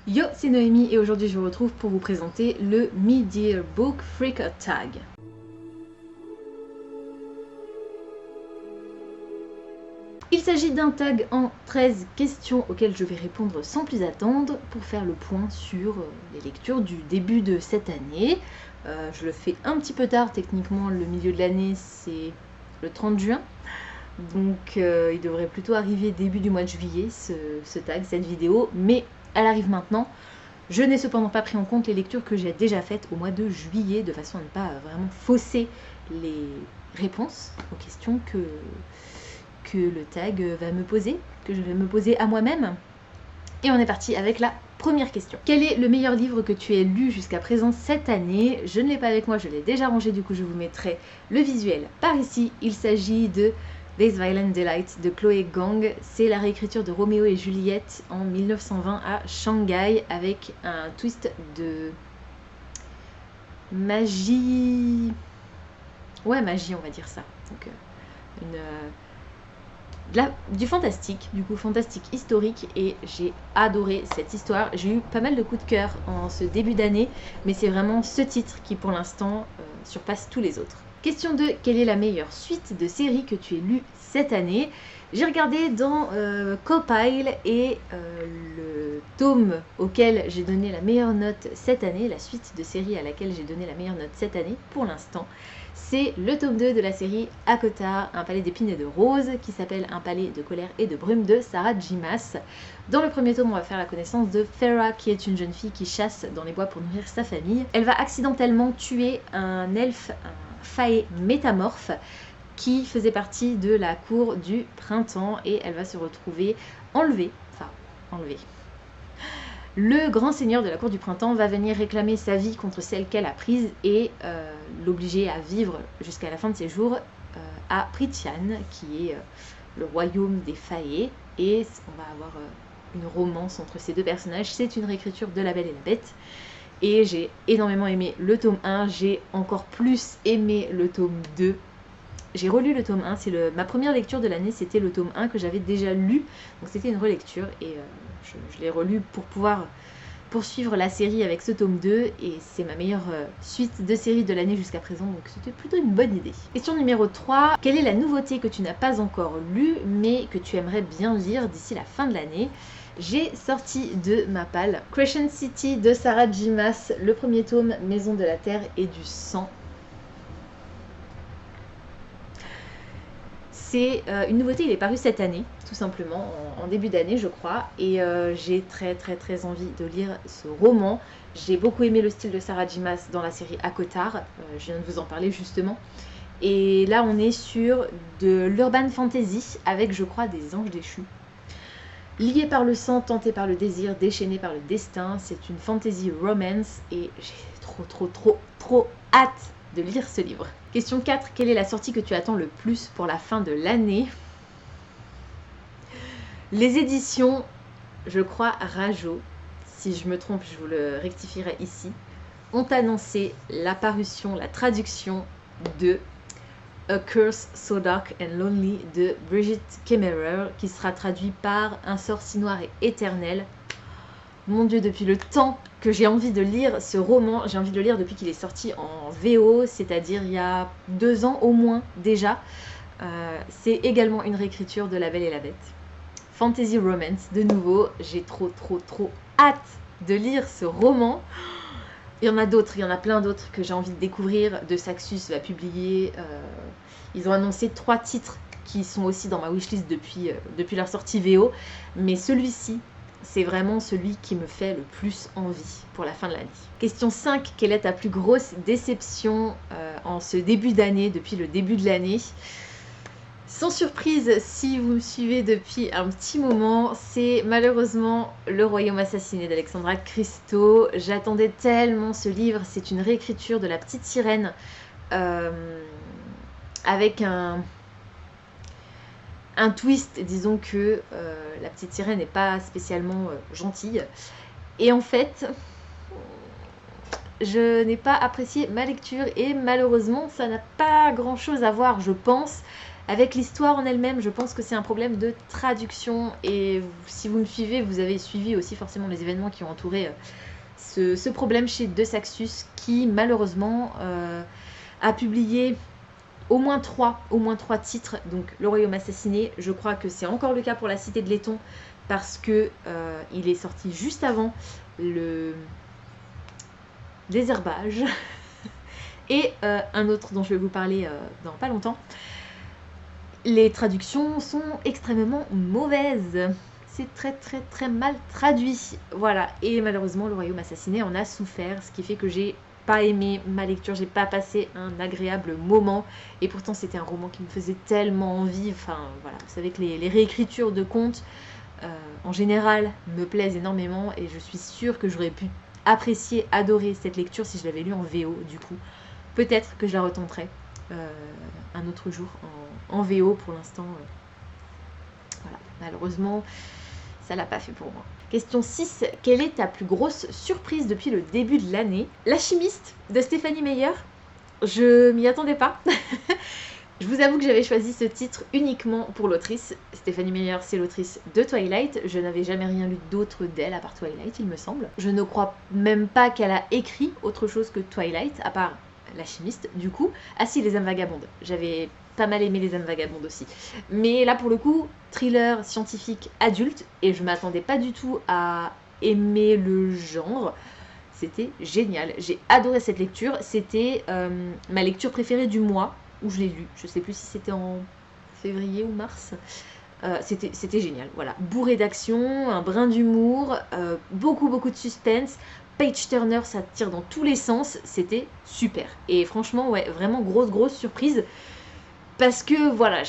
Yo, c'est Noémie et aujourd'hui je vous retrouve pour vous présenter le Mid-Year Book Freaker Tag. Il s'agit d'un tag en 13 questions auxquelles je vais répondre sans plus attendre pour faire le point sur les lectures du début de cette année. Je le fais un petit peu tard, techniquement le milieu de l'année c'est le 30 juin. Donc il devrait plutôt arriver début du mois de juillet ce tag, cette vidéo, mais elle arrive maintenant. Je n'ai cependant pas pris en compte les lectures que j'ai déjà faites au mois de juillet, de façon à ne pas vraiment fausser les réponses aux questions que le tag va me poser, que je vais me poser à moi-même. Et on est parti avec la première question. Quel est le meilleur livre que tu aies lu jusqu'à présent cette année? Je ne l'ai pas avec moi, je l'ai déjà rangé, du coup je vous mettrai le visuel par ici. Il s'agit de This Violent Delight de Chloé Gang. C'est la réécriture de Roméo et Juliette en 1920 à Shanghai avec un twist de magie. Ouais, magie, on va dire ça. Donc, du fantastique, du coup fantastique historique, et j'ai adoré cette histoire. J'ai eu pas mal de coups de cœur en ce début d'année, mais c'est vraiment ce titre qui pour l'instant surpasse tous les autres. Question 2, quelle est la meilleure suite de série que tu aies lue cette année? J'ai regardé dans Copile et le tome auquel j'ai donné la meilleure note cette année, la suite de série à laquelle j'ai donné la meilleure note cette année pour l'instant, c'est le tome 2 de la série ACOTAR, un palais d'épines et de roses, qui s'appelle Un palais de colère et de brume de Sarah J. Maas. Dans le premier tome, on va faire la connaissance de Farah, qui est une jeune fille qui chasse dans les bois pour nourrir sa famille. Elle va accidentellement tuer un elfe, un fae métamorphe, qui faisait partie de la cour du printemps, et elle va se retrouver enlevée. Le grand seigneur de la cour du printemps va venir réclamer sa vie contre celle qu'elle a prise et l'obliger à vivre jusqu'à la fin de ses jours à Prythian, qui est le royaume des Fae, et on va avoir une romance entre ces deux personnages. C'est une réécriture de La Belle et la Bête, et j'ai énormément aimé le tome 1, j'ai encore plus aimé le tome 2. J'ai relu le tome 1, c'est ma première lecture de l'année, c'était le tome 1 que j'avais déjà lu, donc c'était une relecture, et je l'ai relu pour pouvoir poursuivre la série avec ce tome 2, et c'est ma meilleure suite de série de l'année jusqu'à présent, donc c'était plutôt une bonne idée. Question numéro 3, quelle est la nouveauté que tu n'as pas encore lue, mais que tu aimerais bien lire d'ici la fin de l'année? J'ai sorti de ma palle Crescent City de Sarah J. Maas, le premier tome, Maison de la Terre et du Sang. C'est une nouveauté, il est paru cette année, tout simplement, en début d'année je crois, et j'ai très envie de lire ce roman. J'ai beaucoup aimé le style de Sarah J. Maas dans la série ACOTAR, je viens de vous en parler justement. Et là on est sur de l'urban fantasy avec, je crois, des anges déchus. Liés par le sang, tentés par le désir, déchaînés par le destin, c'est une fantasy romance et j'ai trop hâte de lire ce livre. Question 4, quelle est la sortie que tu attends le plus pour la fin de l'année? Les éditions, je crois, Rajo, si je me trompe, je vous le rectifierai ici, ont annoncé la parution, la traduction de A Curse So Dark and Lonely de Brigid Kemmerer, qui sera traduit par Un sort si noir et éternel. Mon Dieu, depuis le temps que j'ai envie de lire ce roman, j'ai envie de le lire depuis qu'il est sorti en VO, c'est-à-dire il y a 2 ans au moins déjà. C'est également une réécriture de La Belle et la Bête. Fantasy Romance, de nouveau, j'ai trop hâte de lire ce roman. Il y en a d'autres, il y en a plein d'autres que j'ai envie de découvrir. De Saxus va publier, ils ont annoncé 3 titres qui sont aussi dans ma wishlist depuis leur sortie VO, mais celui-ci, c'est vraiment celui qui me fait le plus envie pour la fin de l'année. Question 5, quelle est ta plus grosse déception en ce début d'année, depuis le début de l'année? Sans surprise, si vous me suivez depuis un petit moment, c'est malheureusement Le Royaume assassiné d'Alexandra Christo. J'attendais tellement ce livre, c'est une réécriture de La Petite Sirène avec un twist, disons que la petite sirène n'est pas spécialement gentille. Et en fait, je n'ai pas apprécié ma lecture et malheureusement, ça n'a pas grand chose à voir, je pense, Avec l'histoire en elle-même, je pense que c'est un problème de traduction. Et si vous me suivez, vous avez suivi aussi forcément les événements qui ont entouré ce problème chez De Saxus, qui malheureusement a publié au moins trois titres. Donc Le Royaume Assassiné, je crois que c'est encore le cas pour La Cité de Letton, parce que il est sorti juste avant le Désherbage. Et un autre dont je vais vous parler dans pas longtemps. Les traductions sont extrêmement mauvaises. C'est très mal traduit. Voilà. Et malheureusement, Le Royaume Assassiné en a souffert, ce qui fait que j'ai pas aimé ma lecture, j'ai pas passé un agréable moment. Et pourtant, c'était un roman qui me faisait tellement envie. Enfin, voilà. Vous savez que les réécritures de contes, en général, me plaisent énormément. Et je suis sûre que j'aurais pu apprécier, adorer cette lecture si je l'avais lue en VO, du coup. Peut-être que je la retenterai un autre jour en VO. Pour l'instant, voilà. Malheureusement, ça l'a pas fait pour moi. Question 6. Quelle est ta plus grosse surprise depuis le début de l'année? L'Alchimiste de Stephanie Meyer. Je m'y attendais pas. Je vous avoue que j'avais choisi ce titre uniquement pour l'autrice. Stephanie Meyer, c'est l'autrice de Twilight. Je n'avais jamais rien lu d'autre d'elle à part Twilight, il me semble. Je ne crois même pas qu'elle a écrit autre chose que Twilight, à part L'Alchimiste, du coup. Ah si, Les âmes vagabondes. J'avais pas mal aimé Les âmes vagabondes aussi. Mais là, pour le coup, thriller scientifique adulte, et je m'attendais pas du tout à aimer le genre. C'était génial. J'ai adoré cette lecture. C'était ma lecture préférée du mois où je l'ai lu. Je sais plus si c'était en février ou mars. C'était génial. Voilà. Bourré d'action, un brin d'humour, beaucoup de suspense. Page Turner, ça tire dans tous les sens. C'était super. Et franchement, ouais, vraiment grosse surprise. Parce que voilà,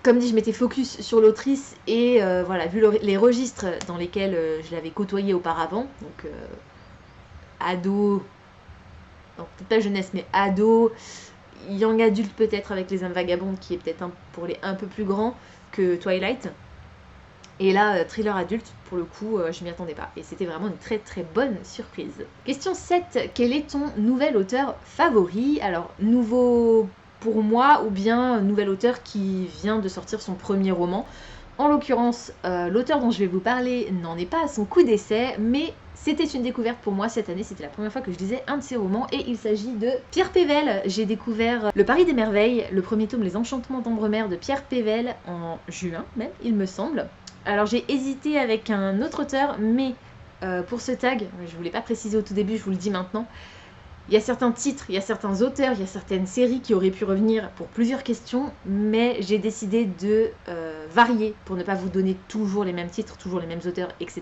comme dit, je m'étais focus sur l'autrice et voilà, vu les registres dans lesquels je l'avais côtoyée auparavant, donc ado, peut-être pas jeunesse, mais ado, young adulte peut-être avec Les âmes vagabondes, qui est peut-être pour les un peu plus grands que Twilight. Et là, thriller adulte, pour le coup, je m'y attendais pas. Et c'était vraiment une très bonne surprise. Question 7. Quel est ton nouvel auteur favori? Alors, nouveau pour moi, ou bien nouvel auteur qui vient de sortir son premier roman. En l'occurrence, l'auteur dont je vais vous parler n'en est pas à son coup d'essai, mais c'était une découverte pour moi cette année. C'était la première fois que je lisais un de ses romans, et il s'agit de Pierre Pével. J'ai découvert Le Paris des Merveilles, le premier tome Les Enchantements d'Ambremer de Pierre Pével, en juin même, il me semble. Alors j'ai hésité avec un autre auteur, mais pour ce tag, je ne voulais pas préciser au tout début, je vous le dis maintenant, il y a certains titres, il y a certains auteurs, il y a certaines séries qui auraient pu revenir pour plusieurs questions, mais j'ai décidé de varier pour ne pas vous donner toujours les mêmes titres, toujours les mêmes auteurs, etc.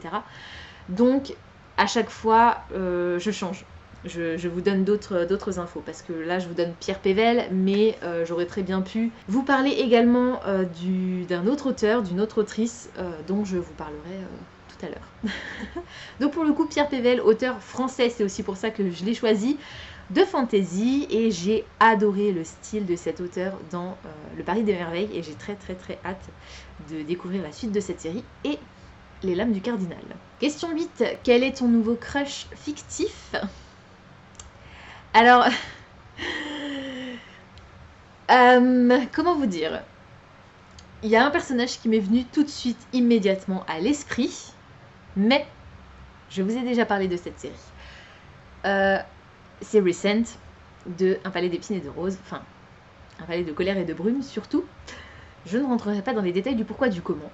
Donc à chaque fois, je change. Je vous donne d'autres infos, parce que là je vous donne Pierre Pével, mais j'aurais très bien pu vous parler également d'un autre auteur, d'une autre autrice dont je vous parlerai tout à l'heure. Donc pour le coup, Pierre Pével, auteur français, c'est aussi pour ça que je l'ai choisi, de fantasy, et j'ai adoré le style de cet auteur dans Le Paris des Merveilles, et j'ai très hâte de découvrir la suite de cette série et Les Lames du Cardinal. Question 8. Quel est ton nouveau crush fictif? Alors, comment vous dire? Il y a un personnage qui m'est venu tout de suite, immédiatement à l'esprit, mais je vous ai déjà parlé de cette série. C'est Recent, de Un palais d'épines et de roses, enfin, Un palais de colère et de brume surtout. Je ne rentrerai pas dans les détails du pourquoi du comment,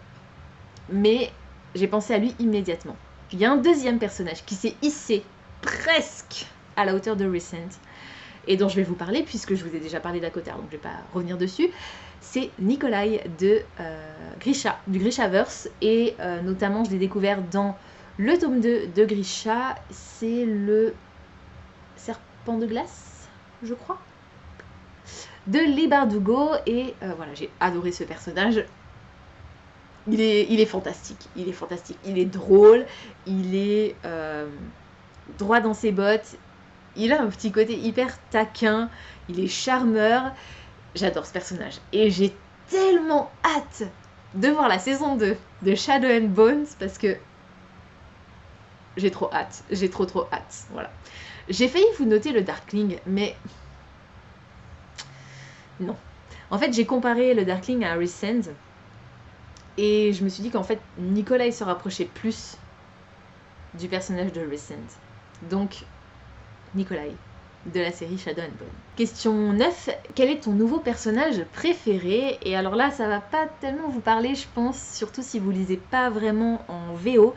mais j'ai pensé à lui immédiatement. Il y a un deuxième personnage qui s'est hissé presque à la hauteur de Recent, et dont je vais vous parler puisque je vous ai déjà parlé d'Acotar, donc je ne vais pas revenir dessus. C'est Nikolai de Grisha, du Grishaverse, et notamment je l'ai découvert dans le tome 2 de Grisha, c'est le Serpent de glace, je crois, de Leigh Bardugo, et voilà, j'ai adoré ce personnage. Il est fantastique, il est drôle, il est droit dans ses bottes. Il a un petit côté hyper taquin, il est charmeur. J'adore ce personnage. Et j'ai tellement hâte de voir la saison 2 de Shadow and Bones, parce que j'ai trop hâte. J'ai trop hâte. Voilà. J'ai failli vous noter le Darkling, mais Non. En fait, j'ai comparé le Darkling à Rhysand et je me suis dit qu'en fait, Nikolai se rapprochait plus du personnage de Rhysand. Donc, Nikolai, de la série Shadow and Bone. Question 9. Quel est ton nouveau personnage préféré? Et alors là, ça va pas tellement vous parler, je pense, surtout si vous lisez pas vraiment en VO.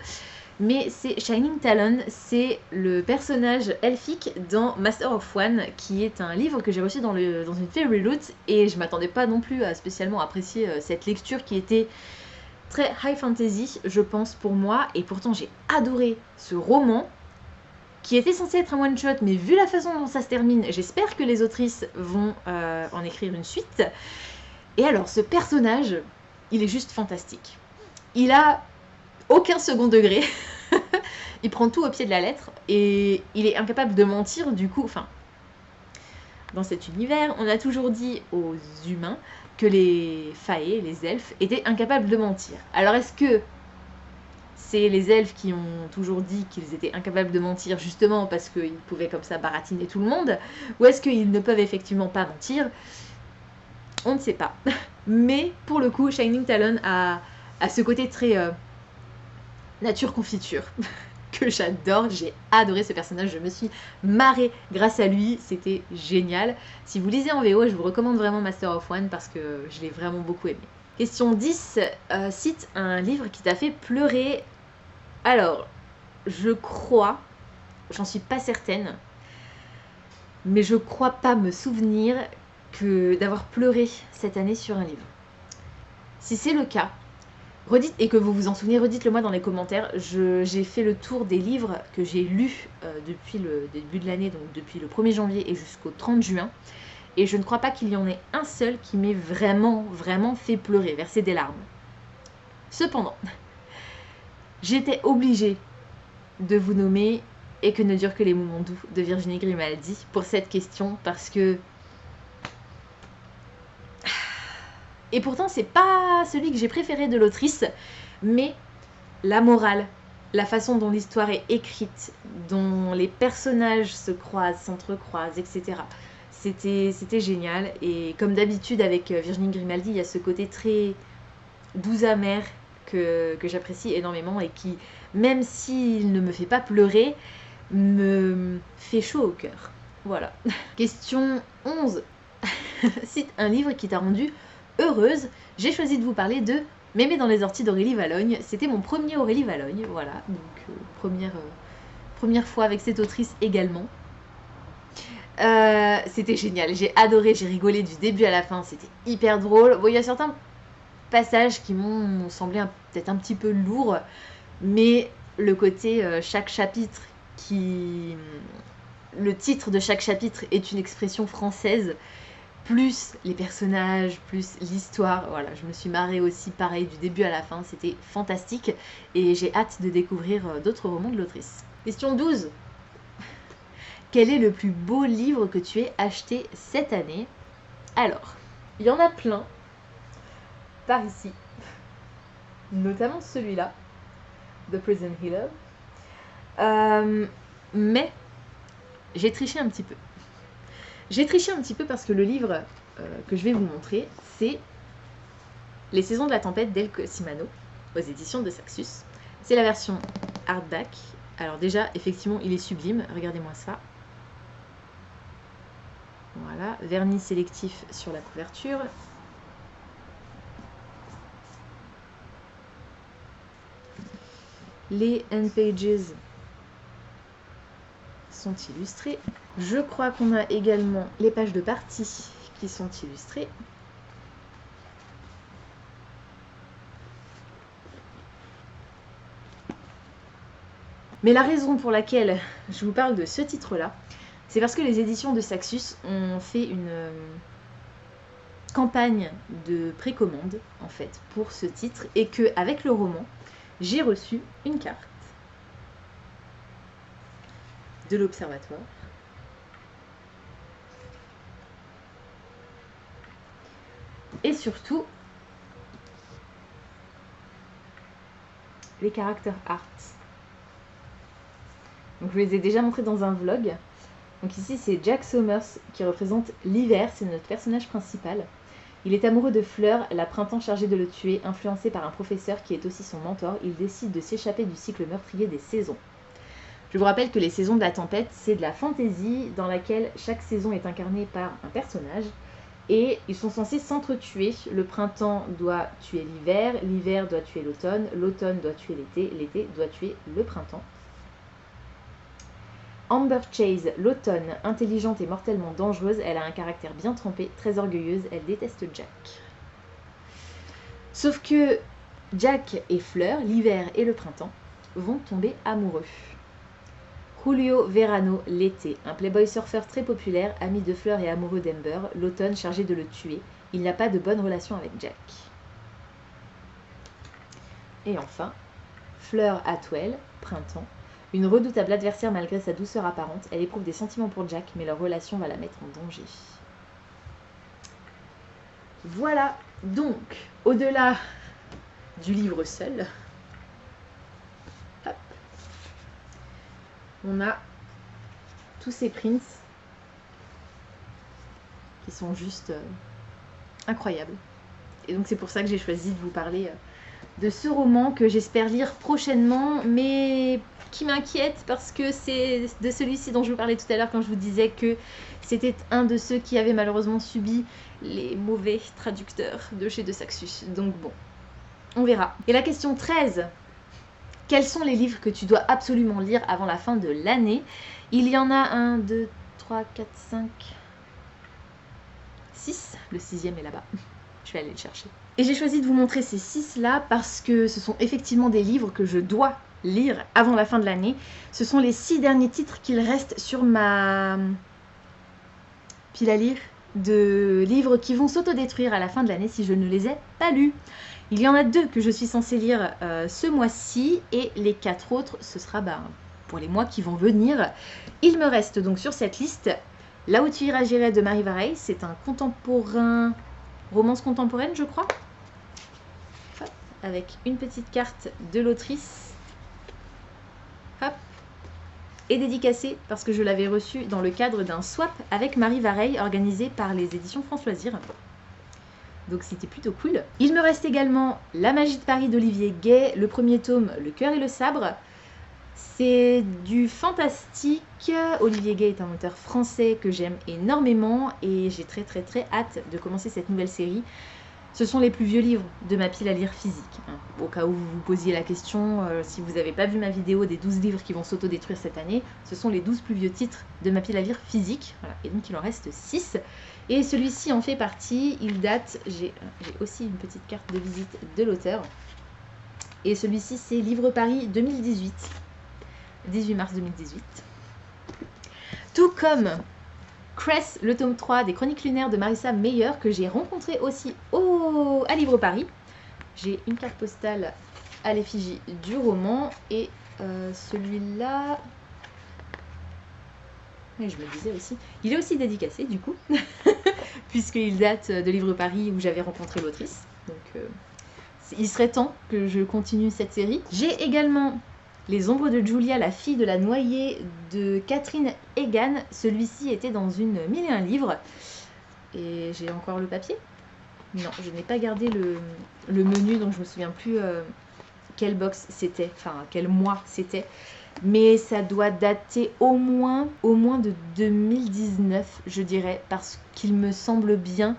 Mais c'est Shining Talon, c'est le personnage elfique dans Master of One, qui est un livre que j'ai reçu dans une Fairy Loot, et je m'attendais pas non plus à spécialement apprécier cette lecture qui était très high fantasy, je pense, pour moi, et pourtant j'ai adoré ce roman, qui était censé être un one-shot, mais vu la façon dont ça se termine, j'espère que les autrices vont en écrire une suite. Et alors, ce personnage, il est juste fantastique. Il a aucun second degré. Il prend tout au pied de la lettre et il est incapable de mentir du coup. Enfin, dans cet univers, on a toujours dit aux humains que les fae, les elfes, étaient incapables de mentir. Alors est-ce que c'est les elfes qui ont toujours dit qu'ils étaient incapables de mentir justement parce qu'ils pouvaient comme ça baratiner tout le monde, ou est-ce qu'ils ne peuvent effectivement pas mentir? On ne sait pas. Mais pour le coup, Shining Talon a ce côté très nature confiture que j'adore. J'ai adoré ce personnage, je me suis marrée grâce à lui, c'était génial. Si vous lisez en VO, je vous recommande vraiment Master of One parce que je l'ai vraiment beaucoup aimé. Question 10, cite un livre qui t'a fait pleurer. Alors, je crois, j'en suis pas certaine, mais je crois pas me souvenir que d'avoir pleuré cette année sur un livre. Si c'est le cas, redites, et que vous vous en souvenez, redites-le moi dans les commentaires. J'ai fait le tour des livres que j'ai lus depuis le début de l'année, donc depuis le 1er janvier et jusqu'au 30 juin. Et je ne crois pas qu'il y en ait un seul qui m'ait vraiment, vraiment fait pleurer, verser des larmes. Cependant, j'étais obligée de vous nommer Et que ne durent que les moments doux de Virginie Grimaldi pour cette question, parce que... Et pourtant, c'est pas celui que j'ai préféré de l'autrice, mais la morale, la façon dont l'histoire est écrite, dont les personnages se croisent, s'entrecroisent, etc. C'était génial. Et comme d'habitude avec Virginie Grimaldi, il y a ce côté très doux amer que j'apprécie énormément et qui, même s'il ne me fait pas pleurer, me fait chaud au cœur. Voilà. Question 11. Cite un livre qui t'a rendu heureuse. J'ai choisi de vous parler de Mémé dans les orties d'Aurélie Vallogne. C'était mon premier Aurélie Vallogne, voilà, donc première fois avec cette autrice également. C'était génial, j'ai adoré, j'ai rigolé du début à la fin, c'était hyper drôle. Bon, il y a certains passages qui m'ont semblé peut-être un petit peu lourds, mais le côté chaque chapitre le titre de chaque chapitre est une expression française, plus les personnages, plus l'histoire. Voilà, je me suis marrée aussi, pareil, du début à la fin. C'était fantastique et j'ai hâte de découvrir d'autres romans de l'autrice. Question 12. Quel est le plus beau livre que tu aies acheté cette année? Alors, il y en a plein par ici, notamment celui-là, The Prison Healer. Mais j'ai triché un petit peu. J'ai triché un petit peu parce que le livre que je vais vous montrer, c'est Les Saisons de la Tempête d'El Cossimano, aux éditions de Saxus. C'est la version hardback. Alors déjà, effectivement, il est sublime. Regardez-moi ça. Voilà, vernis sélectif sur la couverture. Les end pages sont illustrés. Je crois qu'on a également les pages de partie qui sont illustrées. Mais la raison pour laquelle je vous parle de ce titre-là, c'est parce que les éditions de Saxus ont fait une campagne de précommande, en fait, pour ce titre, et qu'avec le roman, j'ai reçu une carte de l'Observatoire. Et surtout, les character arts. Donc je vous les ai déjà montrés dans un vlog, Donc ici, c'est Jack Summers qui représente l'hiver, c'est notre personnage principal. Il est amoureux de Fleur, la printemps chargée de le tuer, influencé par un professeur qui est aussi son mentor. Il décide de s'échapper du cycle meurtrier des saisons. Je vous rappelle que les saisons de la tempête, c'est de la fantaisie dans laquelle chaque saison est incarnée par un personnage. Et ils sont censés s'entretuer. Le printemps doit tuer l'hiver, l'hiver doit tuer l'automne, l'automne doit tuer l'été, l'été doit tuer le printemps. Amber Chase, l'automne, intelligente et mortellement dangereuse, elle a un caractère bien trempé, très orgueilleuse, elle déteste Jack. Sauf que Jack et Fleur, l'hiver et le printemps, vont tomber amoureux. Julio Verano, l'été, un playboy surfeur très populaire, ami de Fleur et amoureux d'Amber, l'automne chargé de le tuer. Il n'a pas de bonne relation avec Jack. Et enfin, Fleur Atwell, printemps, une redoutable adversaire malgré sa douceur apparente, elle éprouve des sentiments pour Jack, mais leur relation va la mettre en danger. Voilà, donc, au-delà du livre seul, hop, on a tous ces prints qui sont juste incroyables. Et donc c'est pour ça que j'ai choisi de vous parler de ce roman que j'espère lire prochainement, mais qui m'inquiète parce que c'est de celui-ci dont je vous parlais tout à l'heure quand je vous disais que c'était un de ceux qui avait malheureusement subi les mauvais traducteurs de chez De Saxus. Donc bon, on verra. Et la question 13, quels sont les livres que tu dois absolument lire avant la fin de l'année? Il y en a 1, 2, 3, 4, 5, 6. Le 6e est là-bas. Je vais aller le chercher. Et j'ai choisi de vous montrer ces 6-là parce que ce sont effectivement des livres que je dois lire avant la fin de l'année. Ce sont les 6 derniers titres qu'il reste sur ma pile à lire de livres qui vont s'autodétruire à la fin de l'année si je ne les ai pas lus. Il y en a 2 que je suis censée lire ce mois-ci et les 4 autres, ce sera pour les mois qui vont venir. Il me reste donc sur cette liste Là où tu iras j'irai de Marie Vareille. C'est un contemporain, romance contemporaine je crois, hop, avec une petite carte de l'autrice, hop, et dédicacée parce que je l'avais reçu dans le cadre d'un swap avec Marie Vareille organisé par les éditions France Loisirs. Donc c'était plutôt cool. Il me reste également La magie de Paris d'Olivier Gay, le premier tome Le cœur et le sabre. C'est du fantastique. Olivier Gay est un auteur français que j'aime énormément et j'ai très hâte de commencer cette nouvelle série. Ce sont les plus vieux livres de ma pile à lire physique. Au cas où vous vous posiez la question, si vous n'avez pas vu ma vidéo des 12 livres qui vont s'autodétruire cette année, ce sont les 12 plus vieux titres de ma pile à lire physique. Voilà. Et donc il en reste 6. Et celui-ci en fait partie, il date, j'ai aussi une petite carte de visite de l'auteur. Et celui-ci c'est Livre Paris 2018, 18 mars 2018. Tout comme Cress, le tome 3 des Chroniques lunaires de Marissa Meyer, que j'ai rencontré aussi à Livre Paris. J'ai une carte postale à l'effigie du roman et celui-là... Et je me disais aussi, il est aussi dédicacé du coup, puisqu'il date de Livre Paris où j'avais rencontré l'autrice. Donc il serait temps que je continue cette série. J'ai également Les ombres de Julia, la fille de la noyée de Catherine Egan. Celui-ci était dans une 1001 livres. Et j'ai encore le papier. Non, je n'ai pas gardé le menu, donc je me souviens plus quelle box c'était, enfin quel mois c'était. Mais ça doit dater au moins de 2019, je dirais, parce qu'il me semble bien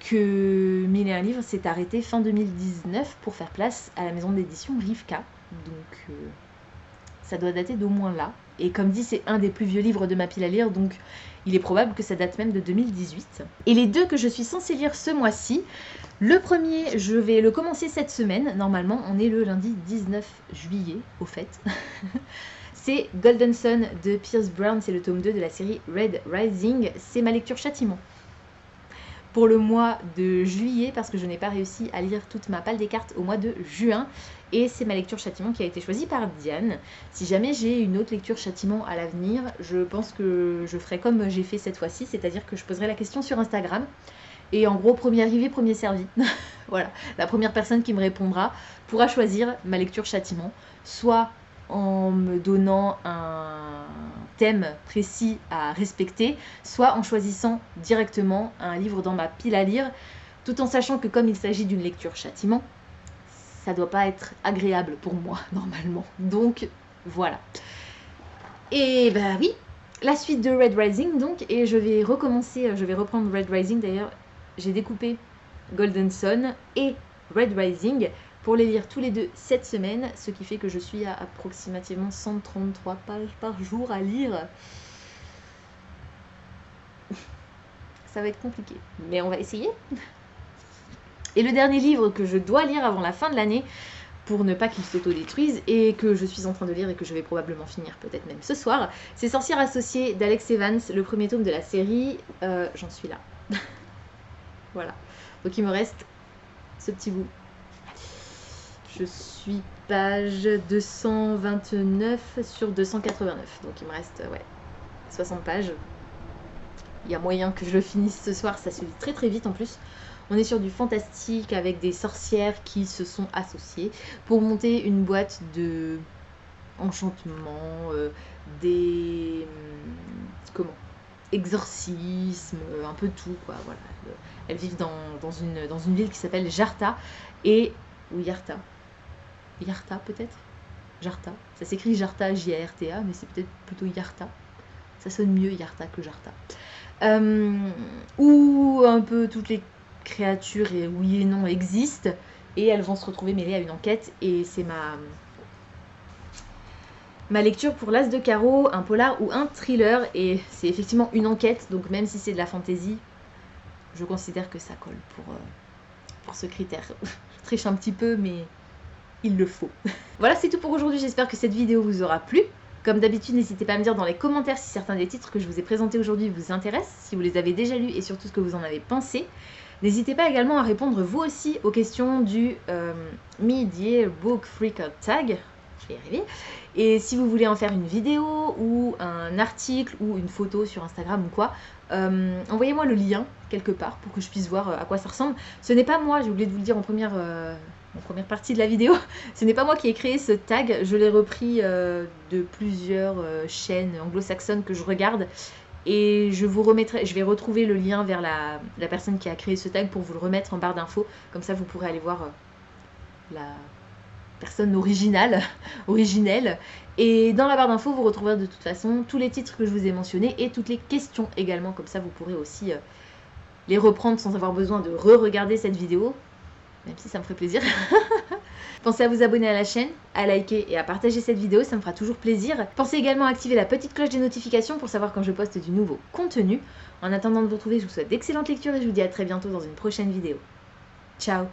que 1001 livres s'est arrêté fin 2019 pour faire place à la maison d'édition Rivka. Donc ça doit dater d'au moins là. Et comme dit, c'est un des plus vieux livres de ma pile à lire, donc il est probable que ça date même de 2018. Et les 2 que je suis censée lire ce mois-ci, le premier, je vais le commencer cette semaine. Normalement, on est le lundi 19 juillet, au fait. C'est Golden Sun de Pierce Brown, c'est le tome 2 de la série Red Rising. C'est ma lecture châtiment pour le mois de juillet, parce que je n'ai pas réussi à lire toute ma palle des cartes au mois de juin. Et c'est ma lecture châtiment qui a été choisie par Diane. Si jamais j'ai une autre lecture châtiment à l'avenir, je pense que je ferai comme j'ai fait cette fois-ci, c'est-à-dire que je poserai la question sur Instagram. Et en gros, premier arrivé, premier servi. Voilà, la première personne qui me répondra pourra choisir ma lecture châtiment, soit en me donnant un thème précis à respecter, soit en choisissant directement un livre dans ma pile à lire, tout en sachant que comme il s'agit d'une lecture châtiment, ça doit pas être agréable pour moi normalement. Donc voilà. Et bah oui, la suite de Red Rising donc, et je vais reprendre Red Rising d'ailleurs. J'ai découpé Golden Sun et Red Rising pour les lire tous les deux cette semaine, ce qui fait que je suis à approximativement 133 pages par jour à lire. Ça va être compliqué, mais on va essayer. Et le dernier livre que je dois lire avant la fin de l'année, pour ne pas qu'il s'autodétruise, et que je suis en train de lire et que je vais probablement finir peut-être même ce soir, c'est Sorcière associée d'Alex Evans, le premier tome de la série. J'en suis là. Voilà. Donc il me reste ce petit bout. Je suis page 229 sur 289. Donc il me reste 60 pages. Il y a moyen que je le finisse ce soir, ça se lit très très vite en plus. On est sur du fantastique avec des sorcières qui se sont associées pour monter une boîte de enchantement, des exorcismes, un peu tout quoi. Voilà. Elles vivent dans une ville qui s'appelle Jarta ou Yarta. Yarta peut-être. Jarta. Ça s'écrit Jarta, J-A-R-T-A, mais c'est peut-être plutôt Yarta. Ça sonne mieux Yarta que Jarta. Où un peu toutes les créatures et oui et non existent et elles vont se retrouver mêlées à une enquête, et c'est ma lecture pour l'As de carreau, un polar ou un thriller, et c'est effectivement une enquête, donc même si c'est de la fantasy, je considère que ça colle pour ce critère. Je triche un petit peu, mais il le faut. Voilà, c'est tout pour aujourd'hui, j'espère que cette vidéo vous aura plu. Comme d'habitude, n'hésitez pas à me dire dans les commentaires si certains des titres que je vous ai présentés aujourd'hui vous intéressent, si vous les avez déjà lus et surtout ce que vous en avez pensé. N'hésitez pas également à répondre vous aussi aux questions du Mid-Year Book Freakout Tag. Je vais y arriver. Et si vous voulez en faire une vidéo ou un article ou une photo sur Instagram ou quoi, envoyez-moi le lien quelque part pour que je puisse voir à quoi ça ressemble. Ce n'est pas moi, j'ai oublié de vous le dire en première partie de la vidéo, ce n'est pas moi qui ai créé ce tag, je l'ai repris de plusieurs chaînes anglo-saxonnes que je regarde, et je vais retrouver le lien vers la personne qui a créé ce tag pour vous le remettre en barre d'infos, comme ça vous pourrez aller voir la personne originelle, et dans la barre d'infos vous retrouverez de toute façon tous les titres que je vous ai mentionnés et toutes les questions également, comme ça vous pourrez aussi les reprendre sans avoir besoin de re-regarder cette vidéo, même si ça me ferait plaisir. Pensez à vous abonner à la chaîne, à liker et à partager cette vidéo, ça me fera toujours plaisir. Pensez également à activer la petite cloche des notifications pour savoir quand je poste du nouveau contenu. En attendant de vous retrouver, je vous souhaite d'excellentes lectures et je vous dis à très bientôt dans une prochaine vidéo. Ciao!